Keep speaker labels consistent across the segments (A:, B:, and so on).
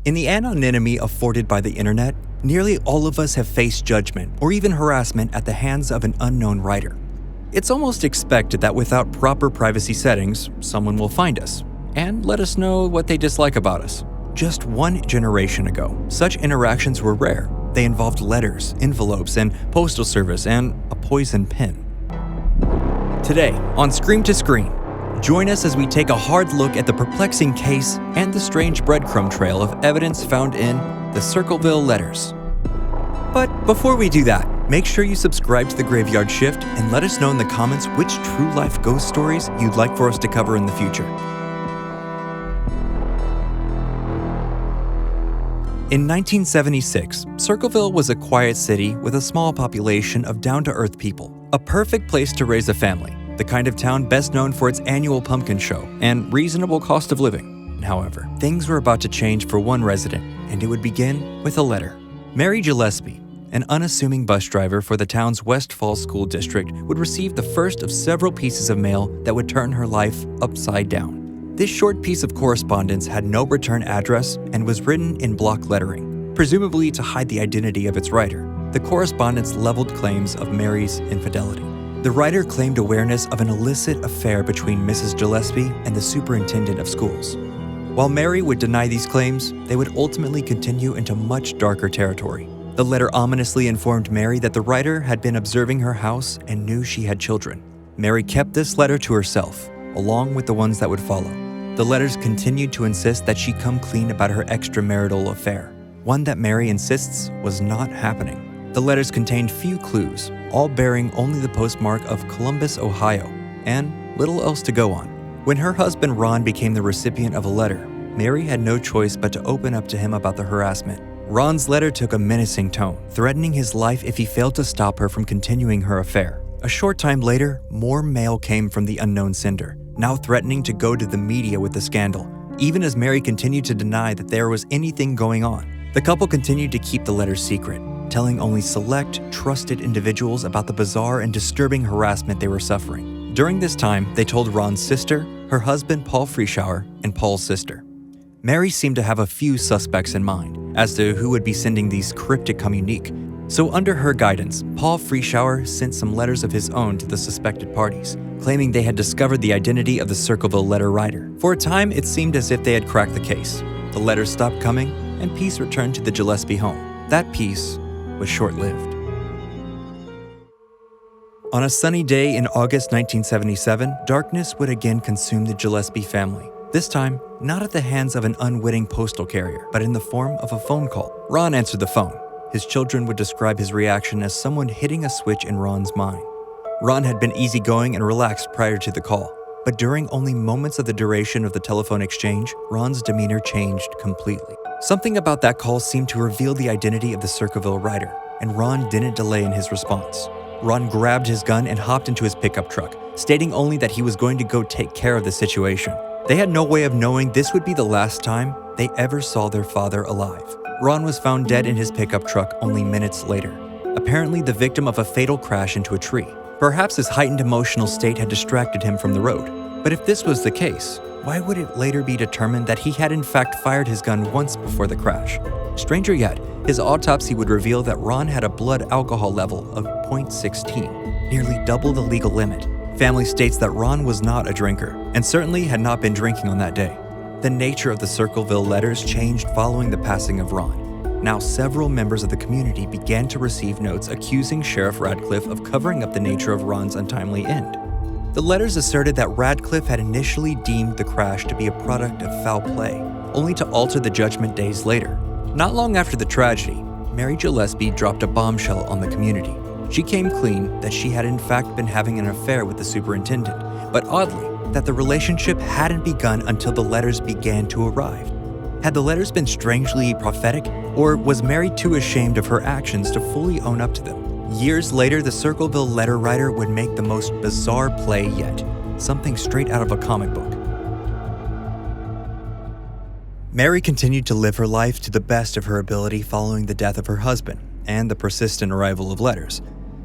A: In the anonymity afforded by the internet, nearly all of us have faced judgment or even harassment at the hands of an unknown writer. It's almost expected that without proper privacy settings, someone will find us and let us know what they dislike about us. Just one generation ago, such interactions were rare. They involved letters, envelopes, and postal service, and a poison pen. Today, on Screen to Screen, join us as we take a hard look at the perplexing case and the strange breadcrumb trail of evidence found in the Circleville Letters. But before we do that, make sure you subscribe to The Graveyard Shift and let us know in the comments which true-life ghost stories you'd like for us to cover in the future. In 1976, Circleville was a quiet city with a small population of down-to-earth people. A perfect place to raise a family, the kind of town best known for its annual pumpkin show and reasonable cost of living. However, things were about to change for one resident, and it would begin with a letter. Mary Gillespie, an unassuming bus driver for the town's West Falls School District, would receive the first of several pieces of mail that would turn her life upside down. This short piece of correspondence had no return address and was written in block lettering, presumably to hide the identity of its writer. The correspondence leveled claims of Mary's infidelity. The writer claimed awareness of an illicit affair between Mrs. Gillespie and the superintendent of schools. While Mary would deny these claims, they would ultimately continue into much darker territory. The letter ominously informed Mary that the writer had been observing her house and knew she had children. Mary kept this letter to herself, along with the ones that would follow. The letters continued to insist that she come clean about her extramarital affair, one that Mary insists was not happening. The letters contained few clues, all bearing only the postmark of Columbus, Ohio, and little else to go on. When her husband Ron became the recipient of a letter, Mary had no choice but to open up to him about the harassment. Ron's letter took a menacing tone, threatening his life if he failed to stop her from continuing her affair. A short time later, more mail came from the unknown sender, now threatening to go to the media with the scandal, even as Mary continued to deny that there was anything going on. The couple continued to keep the letters secret, telling only select, trusted individuals about the bizarre and disturbing harassment they were suffering. During this time, they told Ron's sister, her husband Paul Frischauer, and Paul's sister. Mary seemed to have a few suspects in mind as to who would be sending these cryptic communiques. So under her guidance, Paul Frischauer sent some letters of his own to the suspected parties, claiming they had discovered the identity of the Circleville letter writer. For a time, it seemed as if they had cracked the case. The letters stopped coming, and peace returned to the Gillespie home. That peace was short-lived. On a sunny day in August 1977, darkness would again consume the Gillespie family. This time, not at the hands of an unwitting postal carrier, but in the form of a phone call. Ron answered the phone. His children would describe his reaction as someone hitting a switch in Ron's mind. Ron had been easygoing and relaxed prior to the call, but during only moments of the duration of the telephone exchange, Ron's demeanor changed completely. Something about that call seemed to reveal the identity of the Circleville writer, and Ron didn't delay in his response. Ron grabbed his gun and hopped into his pickup truck, stating only that he was going to go take care of the situation. They had no way of knowing this would be the last time they ever saw their father alive. Ron was found dead in his pickup truck only minutes later, apparently the victim of a fatal crash into a tree. Perhaps his heightened emotional state had distracted him from the road. But if this was the case, why would it later be determined that he had in fact fired his gun once before the crash? Stranger yet, his autopsy would reveal that Ron had a blood alcohol level of 0.16, nearly double the legal limit. Family states that Ron was not a drinker, and certainly had not been drinking on that day. The nature of the Circleville letters changed following the passing of Ron. Now several members of the community began to receive notes accusing Sheriff Radcliffe of covering up the nature of Ron's untimely end. The letters asserted that Radcliffe had initially deemed the crash to be a product of foul play, only to alter the judgment days later. Not long after the tragedy, Mary Gillespie dropped a bombshell on the community. She came clean that she had in fact been having an affair with the superintendent, but oddly, that the relationship hadn't begun until the letters began to arrive. Had the letters been strangely prophetic, or was Mary too ashamed of her actions to fully own up to them? Years later, the Circleville letter writer would make the most bizarre play yet, something straight out of a comic book. Mary continued to live her life to the best of her ability following the death of her husband and the persistent arrival of letters.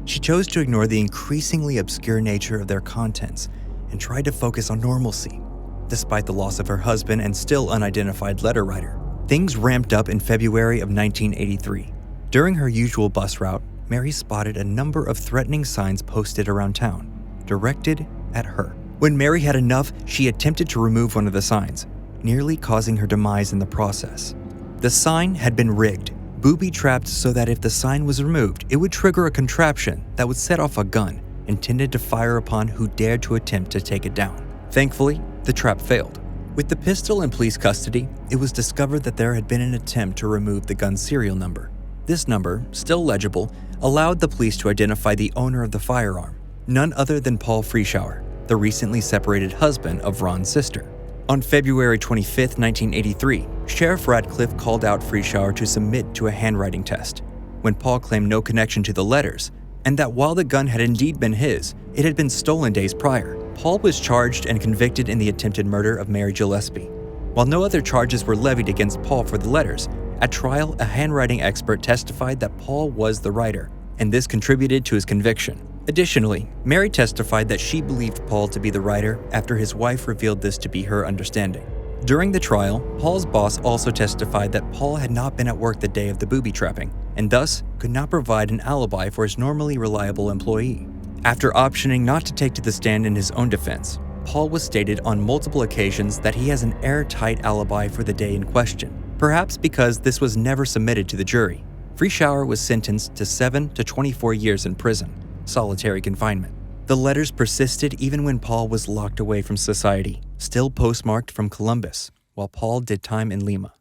A: She chose to ignore the increasingly obscure nature of their contents and tried to focus on normalcy. Despite the loss of her husband and still unidentified letter writer, Things ramped up in February of 1983. During her usual bus route, Mary spotted a number of threatening signs posted around town, directed at her. When Mary had enough, she attempted to remove one of the signs, nearly causing her demise in the process. The sign had been rigged, booby-trapped so that if the sign was removed, it would trigger a contraption that would set off a gun intended to fire upon who dared to attempt to take it down. Thankfully, the trap failed. With the pistol in police custody, it was discovered that there had been an attempt to remove the gun's serial number. This number, still legible, allowed the police to identify the owner of the firearm, none other than Paul Frischauer, the recently separated husband of Ron's sister. On February 25, 1983, Sheriff Radcliffe called out Frischauer to submit to a handwriting test. When Paul claimed no connection to the letters, and that while the gun had indeed been his, it had been stolen days prior, Paul was charged and convicted in the attempted murder of Mary Gillespie. While no other charges were levied against Paul for the letters, at trial, a handwriting expert testified that Paul was the writer, and this contributed to his conviction. Additionally, Mary testified that she believed Paul to be the writer after his wife revealed this to be her understanding. During the trial, Paul's boss also testified that Paul had not been at work the day of the booby trapping, and thus could not provide an alibi for his normally reliable employee. After optioning not to take to the stand in his own defense, Paul was stated on multiple occasions that he has an airtight alibi for the day in question, perhaps because this was never submitted to the jury. Frischauer was sentenced to 7 to 24 years in prison, solitary confinement. The letters persisted even when Paul was locked away from society, still postmarked from Columbus, while Paul did time in Lima.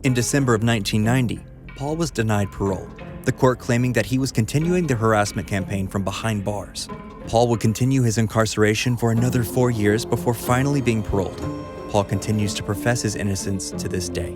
A: In December of 1990, Paul was denied parole, the court claiming that he was continuing the harassment campaign from behind bars. Paul would continue his incarceration for another 4 years before finally being paroled. Paul continues to profess his innocence to this day.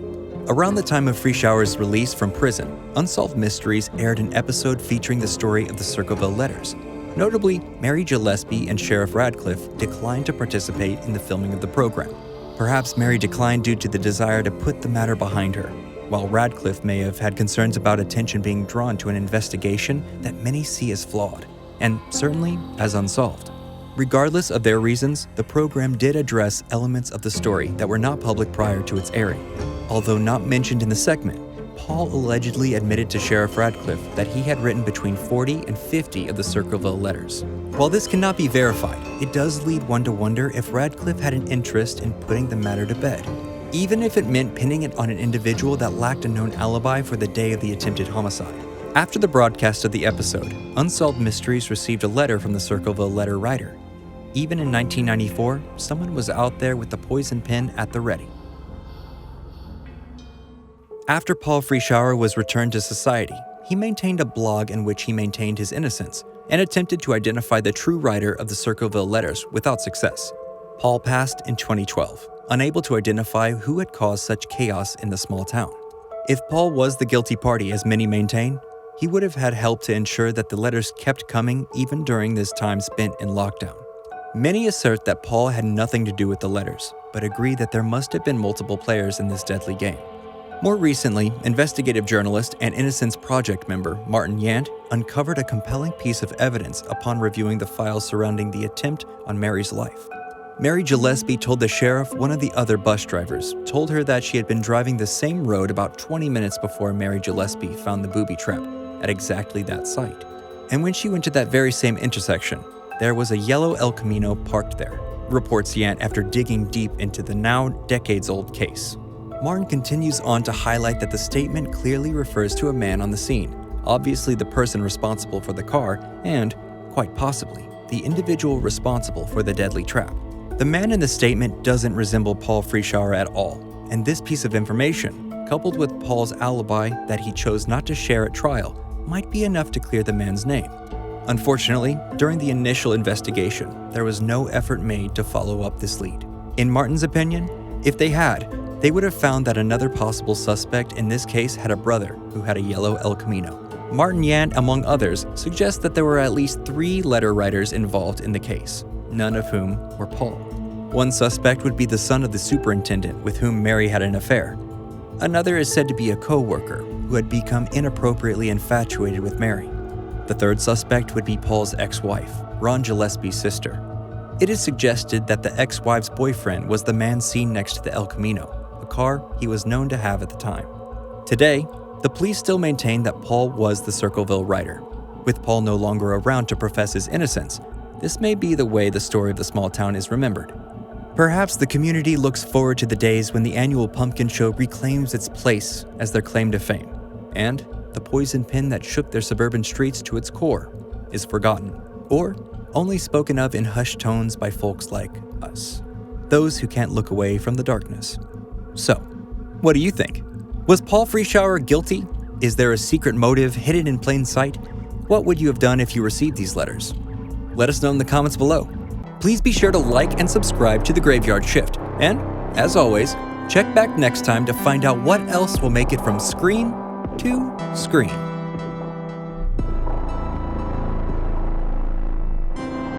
A: Around the time of Frischauer's release from prison, Unsolved Mysteries aired an episode featuring the story of the Circleville Letters. Notably, Mary Gillespie and Sheriff Radcliffe declined to participate in the filming of the program. Perhaps Mary declined due to the desire to put the matter behind her, while Radcliffe may have had concerns about attention being drawn to an investigation that many see as flawed, and certainly as unsolved. Regardless of their reasons, the program did address elements of the story that were not public prior to its airing. Although not mentioned in the segment, Paul allegedly admitted to Sheriff Radcliffe that he had written between 40 and 50 of the Circleville Letters. While this cannot be verified, it does lead one to wonder if Radcliffe had an interest in putting the matter to bed, even if it meant pinning it on an individual that lacked a known alibi for the day of the attempted homicide. After the broadcast of the episode, Unsolved Mysteries received a letter from the Circleville letter writer. Even in 1994, someone was out there with the poison pen at the ready. After Paul Frischauer was returned to society, he maintained a blog in which he maintained his innocence and attempted to identify the true writer of the Circleville Letters without success. Paul passed in 2012, unable to identify who had caused such chaos in the small town. If Paul was the guilty party, as many maintain, he would have had help to ensure that the letters kept coming even during this time spent in lockdown. Many assert that Paul had nothing to do with the letters, but agree that there must have been multiple players in this deadly game. More recently, investigative journalist and Innocence Project member Martin Yant uncovered a compelling piece of evidence upon reviewing the files surrounding the attempt on Mary's life. Mary Gillespie told the sheriff one of the other bus drivers told her that she had been driving the same road about 20 minutes before Mary Gillespie found the booby trap at exactly that site. And when she went to that very same intersection, there was a yellow El Camino parked there, reports Yant after digging deep into the now decades-old case. Martin continues on to highlight that the statement clearly refers to a man on the scene, obviously the person responsible for the car, and, quite possibly, the individual responsible for the deadly trap. The man in the statement doesn't resemble Paul Frischauer at all, and this piece of information, coupled with Paul's alibi that he chose not to share at trial, might be enough to clear the man's name. Unfortunately, during the initial investigation, there was no effort made to follow up this lead. In Martin's opinion, if they had, they would have found that another possible suspect in this case had a brother who had a yellow El Camino. Martin Yant, among others, suggests that there were at least 3 letter writers involved in the case, none of whom were Paul. One suspect would be the son of the superintendent with whom Mary had an affair. Another is said to be a co-worker who had become inappropriately infatuated with Mary. The third suspect would be Paul's ex-wife, Ron Gillespie's sister. It is suggested that the ex-wife's boyfriend was the man seen next to the El Camino, a car he was known to have at the time. Today, the police still maintain that Paul was the Circleville writer. With Paul no longer around to profess his innocence, this may be the way the story of the small town is remembered. Perhaps the community looks forward to the days when the annual pumpkin show reclaims its place as their claim to fame, and the poison pin that shook their suburban streets to its core is forgotten, or only spoken of in hushed tones by folks like us, those who can't look away from the darkness. So, what do you think? Was Paul Frischauer guilty? Is there a secret motive hidden in plain sight? What would you have done if you received these letters? Let us know in the comments below. Please be sure to like and subscribe to The Graveyard Shift. And, as always, check back next time to find out what else will make it from screen to screen.